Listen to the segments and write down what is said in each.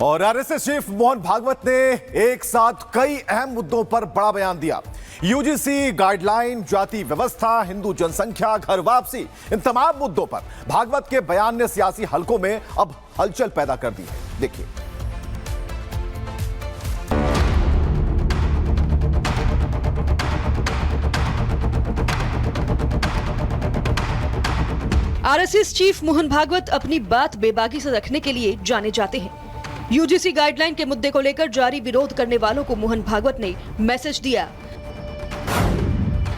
और RSS chief Mohan Bhagavat ने एक साथ कई अहम मुद्दों पर बड़ा बयान दिया। यूजीसी गाइडलाइन, जाति व्यवस्था, हिंदू जनसंख्या, घर वापसी, इन तमाम मुद्दों पर भागवत के बयान ने सियासी हलकों में अब हलचल पैदा कर दी है। देखिए। आरएसएस चीफ मोहन भागवत अपनी बात बेबाकी से रखने के लिए जाने जाते हैं। यूजीसी गाइडलाइन के मुद्दे को लेकर जारी विरोध करने वालों को मोहन भागवत ने मैसेज दिया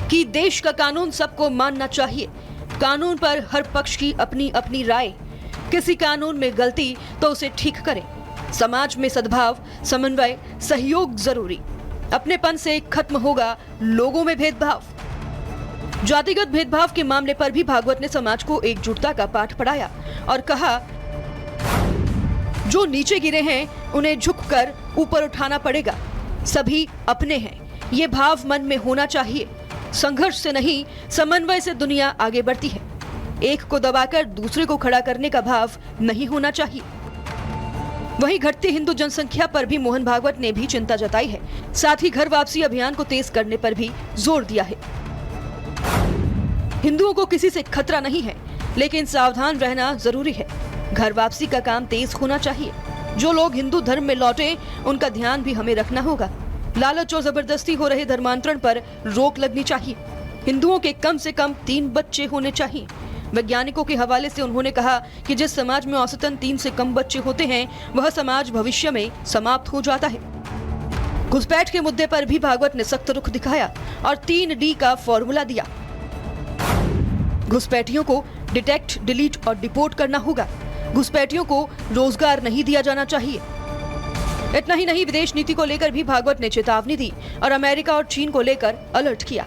कि देश का कानून सबको मानना चाहिए। कानून पर हर पक्ष की अपनी अपनी राय। किसी कानून में गलती तो उसे ठीक करें। समाज में सद्भाव, समन्वय, सहयोग जरूरी। अपनेपन से खत्म होगा लोगों में भेदभाव। जातिगत भेदभाव के मामले पर भी भागवत ने समाज को एकजुटता का पाठ पढ़ाया और कहा, जो नीचे गिरे हैं उन्हें झुककर ऊपर उठाना पड़ेगा। सभी अपने हैं, ये भाव मन में होना चाहिए। संघर्ष से नहीं, समन्वय से दुनिया आगे बढ़ती है। एक को दबाकर दूसरे को खड़ा करने का भाव नहीं होना चाहिए। वहीं घटती हिंदू जनसंख्या पर भी मोहन भागवत ने भी चिंता जताई है। साथ ही घर वापसी अभियान को तेज करने पर भी जोर दिया है। हिंदुओं को किसी से खतरा नहीं है, लेकिन सावधान रहना जरूरी है। घर वापसी का काम तेज होना चाहिए। जो लोग हिंदू धर्म में लौटे, उनका ध्यान भी हमें रखना होगा। लालच और जबरदस्ती हो रहे धर्मांतरण पर रोक लगनी चाहिए। हिंदुओं के कम से कम 3 बच्चे होने चाहिए। वैज्ञानिकों के हवाले से उन्होंने कहा कि जिस समाज में औसतन 3 से कम बच्चे होते हैं, वह समाज भविष्य में समाप्त हो जाता है। घुसपैठ के मुद्दे पर भी भागवत ने सख्त रुख दिखाया और 3D का फॉर्मूला दिया। घुसपैठियों को डिटेक्ट, डिलीट और डिपोर्ट करना होगा। घुसपैठियों को रोजगार नहीं दिया जाना चाहिए। इतना ही नहीं, विदेश नीति को लेकर भी भागवत ने चेतावनी दी और अमेरिका और चीन को लेकर अलर्ट किया।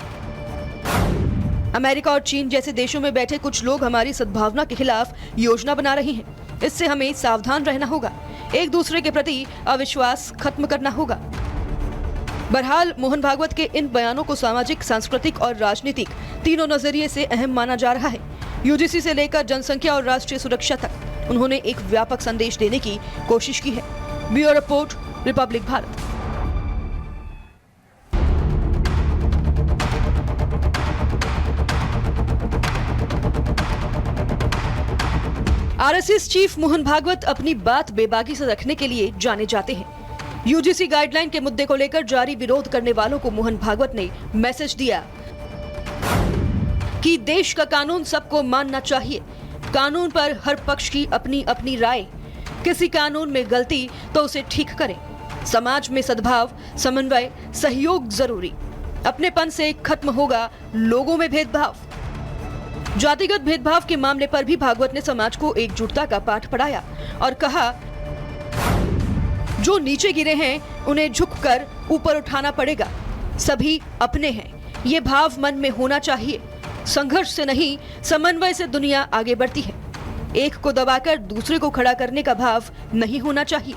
अमेरिका और चीन जैसे देशों में बैठे कुछ लोग हमारी सद्भावना के खिलाफ योजना बना रहे हैं। इससे हमें सावधान रहना होगा। एक दूसरे के प्रति अविश्वास खत्म करना होगा। बहरहाल मोहन भागवत के इन बयानों को सामाजिक, सांस्कृतिक और राजनीतिक तीनों नजरिए से अहम माना जा रहा है। यूजीसी से लेकर जनसंख्या और राष्ट्रीय सुरक्षा तक उन्होंने एक व्यापक संदेश देने की कोशिश की है। Bureau report, Republic Bharat. RSS chief Mohan Bhagwat अपनी बात बेबाकी से रखने के लिए जाने जाते हैं। यूजीसी गाइडलाइन के मुद्दे को लेकर जारी विरोध करने वालों को मोहन भागवत ने मैसेज दिया कि देश का कानून सबको मानना चाहिए। कानून पर हर पक्ष की अपनी अपनी राय। किसी कानून में गलती तो उसे ठीक करें। समाज में सद्भाव, समन्वय, सहयोग जरूरी। अपनेपन से खत्म होगा लोगों में भेदभाव। जातिगत भेदभाव के मामले पर भी भागवत ने समाज को एकजुटता का पाठ पढ़ाया और कहा, जो नीचे गिरे हैं उन्हें झुककर ऊपर उठाना पड़ेगा। सभी अपने हैं, ये भाव मन में होना चाहिए। संघर्ष से नहीं, समन्वय से दुनिया आगे बढ़ती है। एक को दबाकर दूसरे को खड़ा करने का भाव नहीं होना चाहिए।